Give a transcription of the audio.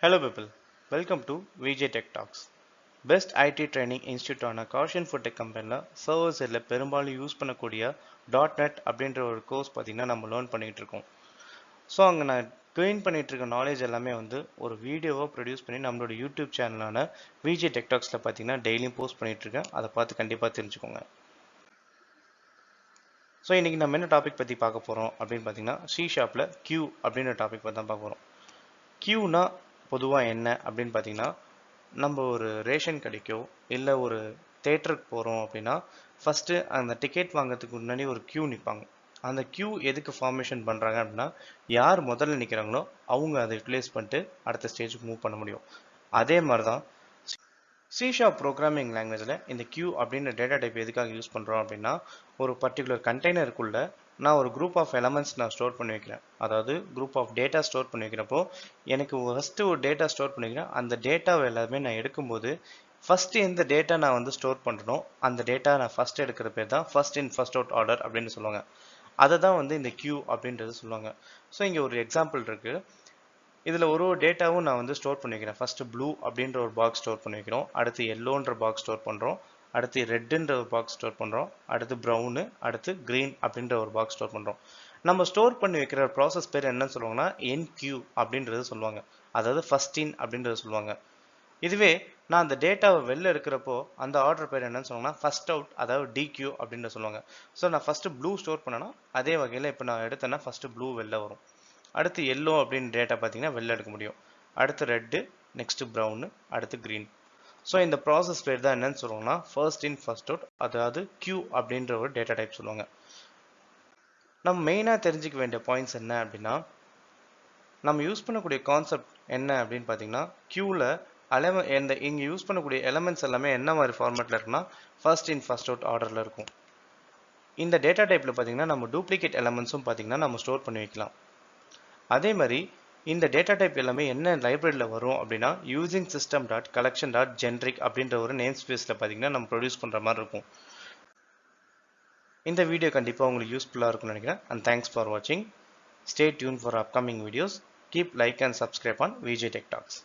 Hello people, welcome to VJ Tech Talks. Best IT training institute ஆன Caution for Tech கம்பெனியில் server சைடில் பெரும்பாலும் use பண்ணக்கூடிய .NET அப்படின்ற ஒரு கோர்ஸ் பார்த்தீங்கன்னா நம்ம லேர்ன் பண்ணிகிட்டு இருக்கோம். ஸோ அங்கே நான் கெயின் பண்ணிகிட்டு இருக்க நாலேஜ் எல்லாமே வந்து ஒரு வீடியோவாக ப்ரொடியூஸ் பண்ணி நம்மளோட யூடியூப் சேனலான VJ Tech Talksல பார்த்தீங்கன்னா டெய்லியும் போஸ்ட் பண்ணிகிட்டு இருக்கேன். அதை பார்த்து கண்டிப்பாக தெரிஞ்சுக்கோங்க. ஸோ இன்றைக்கி நம்ம என்ன டாபிக் பற்றி பார்க்க போகிறோம் அப்படின்னு பார்த்தீங்கன்னா C# Q அப்படின்ற டாபிக் பற்றி தான் பார்க்க போகிறோம். Qனா பொதுவாக என்ன அப்படின்னு பார்த்தீங்கன்னா நம்ம ஒரு ரேஷன் கடைக்கோ இல்லை ஒரு தேட்டருக்கு போகிறோம் அப்படின்னா ஃபஸ்ட்டு அந்த டிக்கெட் வாங்குறதுக்கு முன்னாடி ஒரு க்யூ நிற்பாங்க. அந்த க்யூ எதுக்கு ஃபார்மேஷன் பண்ணுறாங்க அப்படின்னா யார் முதல்ல நிற்கிறாங்களோ அவங்க அதை யூட்டிலைஸ் பண்ணிட்டு அடுத்த ஸ்டேஜுக்கு மூவ் பண்ண முடியும். அதே மாதிரி தான் C# ப்ரோக்ராமிங் லாங்குவேஜில் இந்த க்யூ அப்படின்ற டேட்டா டைப் எதுக்காக யூஸ் பண்ணுறோம் அப்படின்னா ஒரு பர்டிகுலர் கண்டெய்னருக்குள்ளே நான் ஒரு குரூப் ஆஃப் எலமெண்ட்ஸ் நான் ஸ்டோர் பண்ணி வைக்கிறேன். அதாவது குரூப் ஆஃப் டேட்டா ஸ்டோர் பண்ணி வைக்கிறப்போ எனக்கு ஃபஸ்ட்டு ஒரு டேட்டா ஸ்டோர் பண்ணி வைக்கிறேன். அந்த டேட்டாவை எல்லாமே நான் எடுக்கும்போது ஃபஸ்ட்டு எந்த டேட்டா நான் வந்து ஸ்டோர் பண்ணுறோம் அந்த டேட்டா நான் ஃபஸ்ட் எடுக்கிற பேர் தான் first in first out order அப்படின்னு சொல்லுவாங்க. அதை தான் வந்து இந்த க்யூ அப்படின்றது சொல்லுவாங்க. ஸோ இங்கே ஒரு எக்ஸாம்பிள் இருக்குது. இதில் ஒரு டேட்டாவும் நான் வந்து ஸ்டோர் பண்ணி வைக்கிறேன். ஃபஸ்ட்டு ப்ளூ அப்படின்ற ஒரு பாக்ஸ் ஸ்டோர் பண்ணி வைக்கிறோம். அடுத்து எல்லோன்ற பாக்ஸ் ஸ்டோர் பண்ணுறோம். அடுத்து ரெட்டுன்ற ஒரு பாக்ஸ் ஸ்டோர் பண்ணுறோம். அடுத்து ப்ரௌனு, அடுத்து க்ரீன் அப்படின்ற ஒரு பாக்ஸ் ஸ்டோர் பண்ணுறோம். நம்ம ஸ்டோர் பண்ணி வைக்கிற ப்ராசஸ் பேர் என்னன்னு சொல்லுவாங்கன்னா NQ அப்படின்றது சொல்லுவாங்க. அதாவது ஃபஸ்ட் இன் அப்படின்றது சொல்லுவாங்க. இதுவே நான் அந்த டேட்டாவை வெளில இருக்கிறப்போ அந்த ஆர்டர் பேர் என்னன்னு சொல்லுவாங்கன்னா ஃபஸ்ட் அவுட், அதாவது DQ அப்படின்ற சொல்லுவாங்க. ஸோ நான் ஃபஸ்ட்டு ப்ளூ ஸ்டோர் பண்ணேன்னா அதே வகையில் இப்போ நான் எடுத்தேன்னா ஃபஸ்ட்டு ப்ளூ வெளில வரும். அடுத்து எல்லோ அப்படின்னு டேட்டா பார்த்தீங்கன்னா வெளில எடுக்க முடியும். அடுத்து ரெட்டு, நெக்ஸ்ட்டு ப்ரௌனு, அடுத்து க்ரீன். ஸோ இந்த ப்ராசஸ் பேர் தான் என்னன்னு சொல்லுவாங்கன்னா ஃபர்ஸ்ட் இன் ஃபர்ஸ்ட் அவுட், அதாவது Q அப்படின்ற ஒரு டேட்டா டைப் சொல்லுவாங்க. நம்ம மெயினாக தெரிஞ்சிக்க வேண்டிய பாயிண்ட்ஸ் என்ன அப்படின்னா நம்ம யூஸ் பண்ணக்கூடிய கான்செப்ட் என்ன அப்படின்னு பார்த்தீங்கன்னா க்யூவில் இங்கே யூஸ் பண்ணக்கூடிய எலமெண்ட்ஸ் எல்லாமே என்ன மாதிரி ஃபார்மேட்டில் இருக்குன்னா ஃபர்ஸ்ட் இன் ஃபர்ஸ்ட் அவுட் ஆர்டரில் இருக்கும். இந்த டேட்டா டைப்பில் பார்த்தீங்கன்னா நம்ம டூப்ளிகேட் எலமெண்ட்ஸும் பார்த்தீங்கன்னா நம்ம ஸ்டோர் பண்ணி வைக்கலாம். அதே மாதிரி இந்த டேட்டா டைப் எல்லாமே என்ன லைப்ரரியில் வரும் அப்படின்னா using system dot collection dot generic அப்படின்ற ஒரு நேம் ஸ்பேஸில் பார்த்தீங்கன்னா நம்ம ப்ரொடியூஸ் பண்ணுற மாதிரி இருக்கும். இந்த வீடியோ கண்டிப்பாக உங்களுக்கு யூஸ்ஃபுல்லாக இருக்கும்னு நினைக்கிறேன். அண்ட் தேங்க்ஸ் ஃபார் வாட்சிங். Stay tune for upcoming videos. Keep like and subscribe on VJ Tech Talks.